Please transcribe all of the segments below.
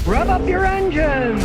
Rev up your engines!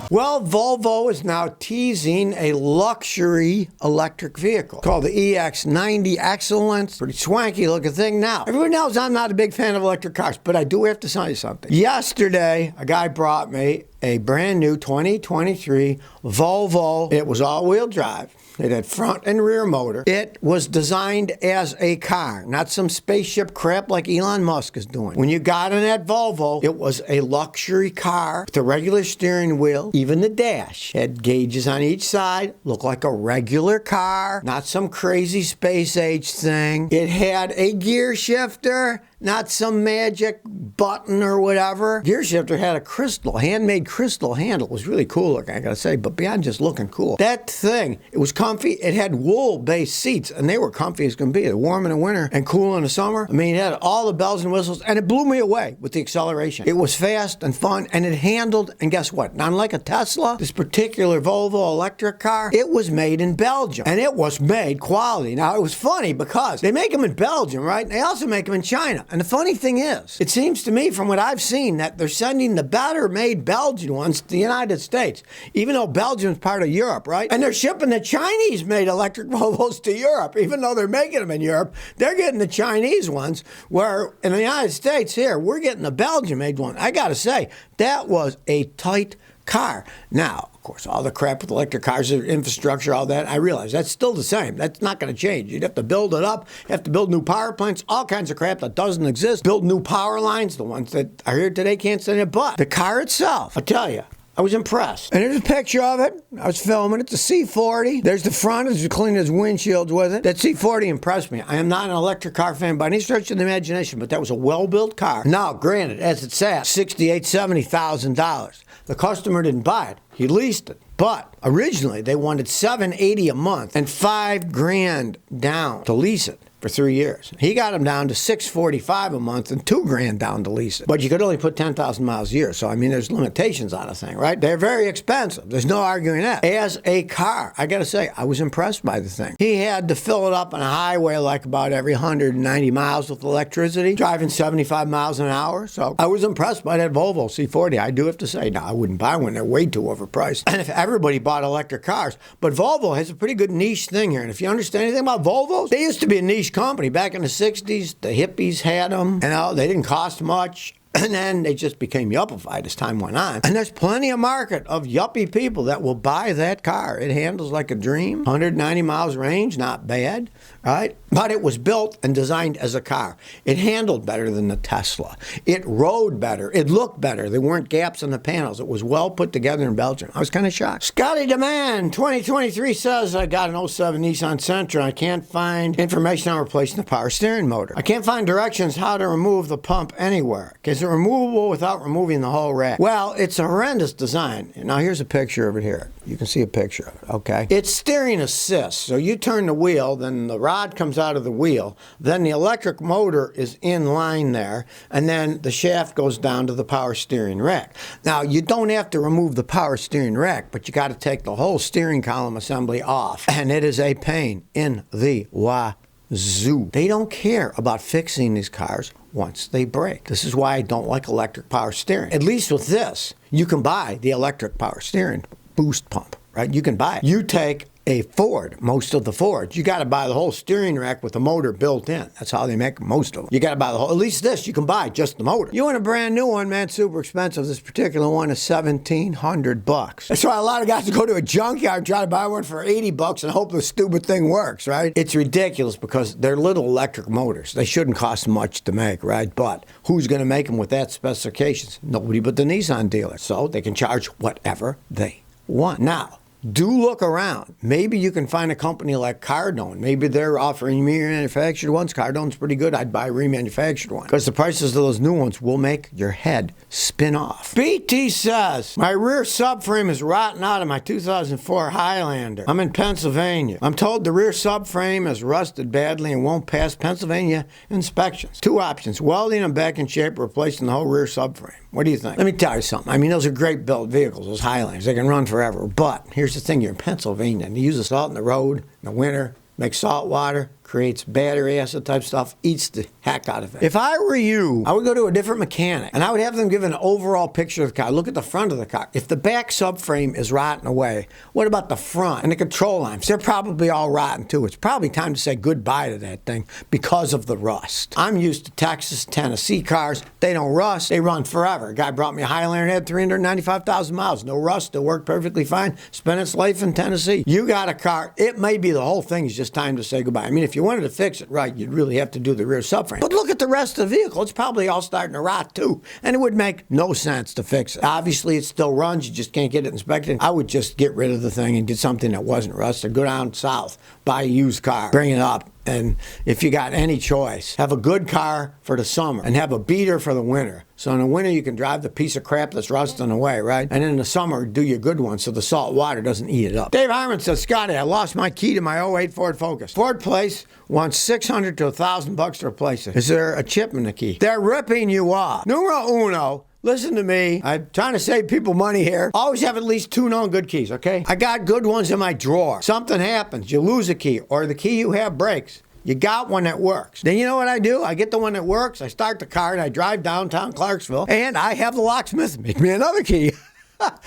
Well, Volvo is now teasing a luxury electric vehicle called the EX90 Excellence. Pretty swanky looking thing. Now, everyone knows I'm not a big fan of electric cars, but I do have to tell you something. Yesterday, a guy brought me a brand new 2023 Volvo. It was all-wheel drive. It had front and rear motor. It was designed as a car, not some spaceship crap like Elon Musk is doing. When you got in that Volvo, it was a luxury car with a regular steering wheel. Even the dash had gauges on each side, looked like a regular car, not some crazy space age thing. It had a gear shifter, not some magic button or whatever. Gear shifter had a crystal, handmade crystal handle. It was really cool looking, I gotta say, but beyond just looking cool. That thing, it was comfy. It had wool-based seats, and they were comfy as can be. They're warm in the winter and cool in the summer. I mean, it had all the bells and whistles, and it blew me away with the acceleration. It was fast and fun, and it handled, and guess what? Not unlike a Tesla, this particular Volvo electric car, it was made in Belgium, and it was made quality. Now, it was funny because they make them in Belgium, right? And they also make them in China. And the funny thing is, it seems to me from what I've seen that they're sending the better made Belgian ones to the United States, even though Belgium's part of Europe, right? And they're shipping the Chinese made electric Volvos to Europe, even though they're making them in Europe. They're getting the Chinese ones, where in the United States here, we're getting the Belgian made one. I gotta say, that was a tight car. Now, of course, all the crap with electric cars, infrastructure, all that, I realize that's still the same. That's not going to change. You'd have to build it up, you have to build new power plants, all kinds of crap that doesn't exist. Build new power lines, the ones that are here today can't stand it. But the car itself, I tell you, I was impressed. And here's a picture of it. I was filming it. It's a C40. There's the front. As you clean his windshields with it. That C40 impressed me. I am not an electric car fan by any stretch of the imagination, but that was a well-built car. Now, granted, as it sat, $68,000, $70,000. The customer didn't buy it. He leased it. But originally, they wanted $780 a month and $5,000 down to lease it for 3 years. He got him down to $645 a month and $2,000 down to lease it. But you could only put 10,000 miles a year. So, I mean, there's limitations on a thing, right? They're very expensive. There's no arguing that. As a car, I got to say, I was impressed by the thing. He had to fill it up on a highway like about every 190 miles with electricity, driving 75 miles an hour. So I was impressed by that Volvo C40. I do have to say, no, I wouldn't buy one. They're way too overpriced. And if everybody bought electric cars. But Volvo has a pretty good niche thing here. And if you understand anything about Volvos, they used to be a niche company. Back in the 60s, the hippies had them. They didn't cost much. And then they just became yuppified as time went on. And there's plenty of market of yuppie people that will buy that car. It handles like a dream. 190 miles range, not bad, right? But it was built and designed as a car. It handled better than the Tesla. It rode better. It looked better. There weren't gaps in the panels. It was well put together in Belgium. I was kind of shocked. Scotty Demand 2023 says, I got an '07 Nissan Sentra. I can't find information on replacing the power steering motor. I can't find directions how to remove the pump anywhere. Is it removable without removing the whole rack? Well, it's a horrendous design. Now, here's a picture of it here. You can see a picture of it, okay? It's steering assist. So you turn the wheel, then the rod comes out of the wheel, then the electric motor is in line there, and then the shaft goes down to the power steering rack. Now, you don't have to remove the power steering rack, but you got to take the whole steering column assembly off, and it is a pain in the wazoo. They don't care about fixing these cars once they break. This is why I don't like electric power steering. At least with this, you can buy the electric power steering boost pump, right? You can buy it. You take a Ford, most of the Fords, you got to buy the whole steering rack with the motor built in. That's how they make most of them. You got to buy the whole, at least this, you can buy just the motor. You want a brand new one, man, super expensive. This particular one is $1,700. That's why a lot of guys go to a junkyard and try to buy one for $80 and hope the stupid thing works, right? It's ridiculous because they're little electric motors. They shouldn't cost much to make, right? But who's going to make them with that specifications? Nobody but the Nissan dealer. So they can charge whatever they want. Now, do look around. Maybe you can find a company like Cardone. Maybe they're offering remanufactured ones. Cardone's pretty good. I'd buy a remanufactured one because the prices of those new ones will make your head spin off. BT says, my rear subframe is rotting out of my 2004 Highlander. I'm in Pennsylvania. I'm told the rear subframe is rusted badly and won't pass Pennsylvania inspections. Two options, welding them back in shape or replacing the whole rear subframe. What do you think? Let me tell you something. I mean, those are great built vehicles, those Highlanders. They can run forever. But here's the thing. You're in Pennsylvania and you use the salt in the road in the winter, make salt water, creates battery acid type stuff, eats the heck out of it. If I were you, I would go to a different mechanic and I would have them give an overall picture of the car. Look at the front of the car. If the back subframe is rotting away, what about the front and the control lines? They're probably all rotten too. It's probably time to say goodbye to that thing because of the rust. I'm used to Texas, Tennessee cars. They don't rust. They run forever. A guy brought me a Highlander, had 395,000 miles. No rust. It worked perfectly fine. Spent its life in Tennessee. You got a car. It may be the whole thing is just time to say goodbye. I mean, if you wanted to fix it right, you'd really have to do the rear subframe. But look at the rest of the vehicle. It's probably all starting to rot too. And it would make no sense to fix it. Obviously, it still runs. You just can't get it inspected. I would just get rid of the thing and get something that wasn't rusted. Go down south, buy a used car, bring it up. And if you got any choice, have a good car for the summer and have a beater for the winter. So in the winter, you can drive the piece of crap that's rusting away, right? And in the summer, do your good one so the salt water doesn't eat it up. Dave Hyman says, Scotty, I lost my key to my '08 Ford Focus. Ford Place wants $600 to $1,000 to replace it. Is there a chip in the key? They're ripping you off. Numero uno. Listen to me. I'm trying to save people money here. Always have at least 2 known good keys, okay? I got good ones in my drawer. Something happens. You lose a key or the key you have breaks. You got one that works. Then you know what I do? I get the one that works. I start the car and I drive downtown Clarksville and I have the locksmith make me another key.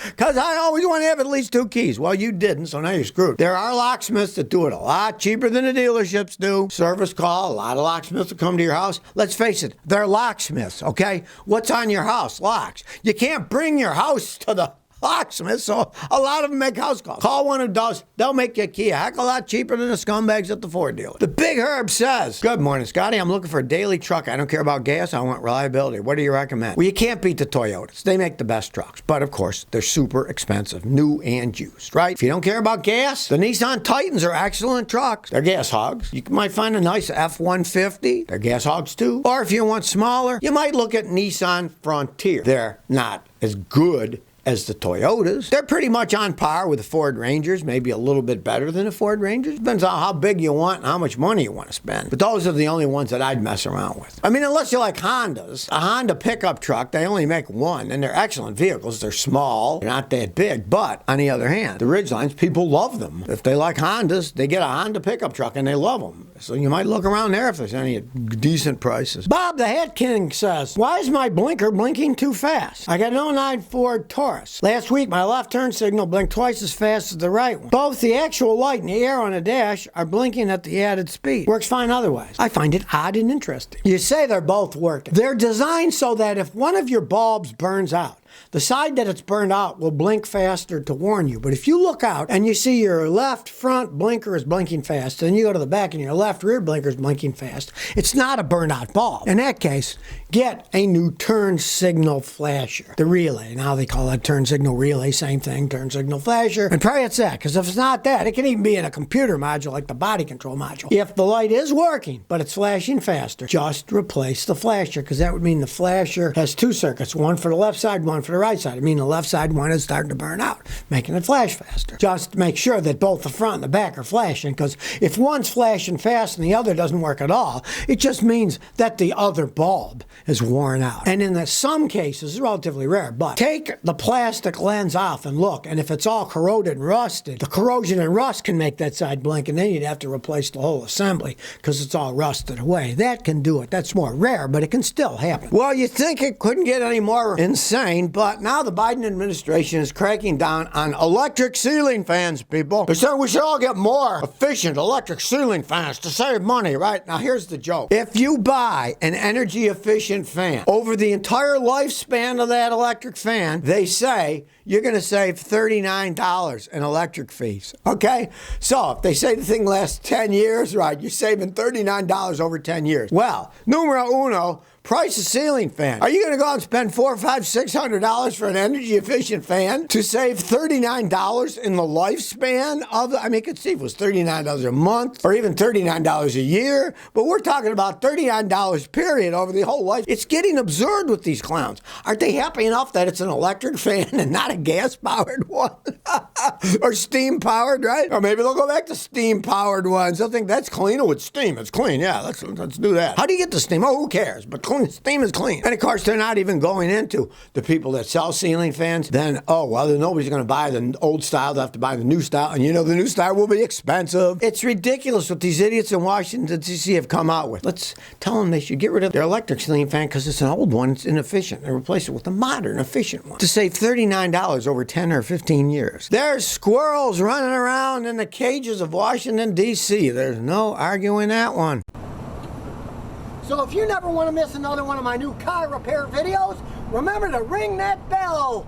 Because I always want to have at least 2 keys. Well, you didn't, so now you're screwed. There are locksmiths that do it a lot cheaper than the dealerships do. Service call, a lot of locksmiths will come to your house. Let's face it, they're locksmiths, okay? What's on your house? Locks. You can't bring your house to the locksmith, so a lot of them make house calls. Call one who does. They'll make you a key a heck of a lot cheaper than the scumbags at the Ford dealer. The Big Herb says, good morning, Scotty. I'm looking for a daily truck. I don't care about gas. I want reliability. What do you recommend? Well, you can't beat the Toyotas. They make the best trucks. But, of course, they're super expensive, new and used, right? If you don't care about gas, the Nissan Titans are excellent trucks. They're gas hogs. You might find a nice F-150. They're gas hogs, too. Or if you want smaller, you might look at Nissan Frontier. They're not as good as the Toyotas. They're pretty much on par with the Ford Rangers, maybe a little bit better than the Ford Rangers. Depends on how big you want and how much money you want to spend. But those are the only ones that I'd mess around with. I mean, unless you like Hondas. A Honda pickup truck, they only make one, and they're excellent vehicles. They're small, they're not that big. But, on the other hand, the Ridgelines, people love them. If they like Hondas, they get a Honda pickup truck, and they love them. So you might look around there if there's any at decent prices. Bob the Hat King says, why is my blinker blinking too fast? I got an '09 Ford Taurus. Last week, my left turn signal blinked twice as fast as the right one. Both the actual light and the arrow on the dash are blinking at the added speed. Works fine otherwise. I find it odd and interesting. You say they're both working. They're designed so that if one of your bulbs burns out, the side that it's burned out will blink faster to warn you. But if you look out and you see your left front blinker is blinking fast, then you go to the back and your left rear blinker is blinking fast, it's not a burned out bulb. In that case, get a new turn signal flasher. The relay. Now they call that turn signal relay. Same thing, turn signal flasher. And probably it's that, because if it's not that, it can even be in a computer module like the body control module. If the light is working, but it's flashing faster, just replace the flasher, because that would mean the flasher has 2 circuits, one for the left side, one for the right side. I mean, the left side one is starting to burn out, making it flash faster. Just make sure that both the front and the back are flashing, because if one's flashing fast and the other doesn't work at all, it just means that the other bulb is worn out. And in some cases, it's relatively rare, but take the plastic lens off and look, and if it's all corroded and rusted, the corrosion and rust can make that side blink, and then you'd have to replace the whole assembly because it's all rusted away. That can do it. That's more rare, but it can still happen. Well, you think it couldn't get any more insane, but now the Biden administration is cracking down on electric ceiling fans, people. They're saying we should all get more efficient electric ceiling fans to save money, right? Now, here's the joke. If you buy an energy efficient fan, over the entire lifespan of that electric fan, they say you're going to save $39 in electric fees, okay? So if they say the thing lasts 10 years, right, you're saving $39 over 10 years. Well, numero uno, price a ceiling fan. Are you going to go out and spend $400, $500, $600 for an energy efficient fan to save $39 in the lifespan of it? I mean, you could see if it was $39 a month or even $39 a year, but we're talking about $39 period over the whole life. It's getting absurd with these clowns. Aren't they happy enough that it's an electric fan and not a gas-powered one? Or steam-powered, right? Or maybe they'll go back to steam-powered ones. They'll think that's clean. Oh, it's steam. It's clean. Yeah, let's do that. How do you get the steam? Oh, who cares? But steam is clean. And of course, they're not even going into the people people that sell ceiling fans, then, oh, well, then nobody's going to buy the old style. They'll have to buy the new style. And you know, the new style will be expensive. It's ridiculous what these idiots in Washington, D.C. have come out with. Let's tell them they should get rid of their electric ceiling fan because it's an old one. It's inefficient. And replace it with a modern, efficient one to save $39 over 10 or 15 years. There's squirrels running around in the cages of Washington, D.C. There's no arguing that one. So if you never want to miss another one of my new car repair videos, remember to ring that bell.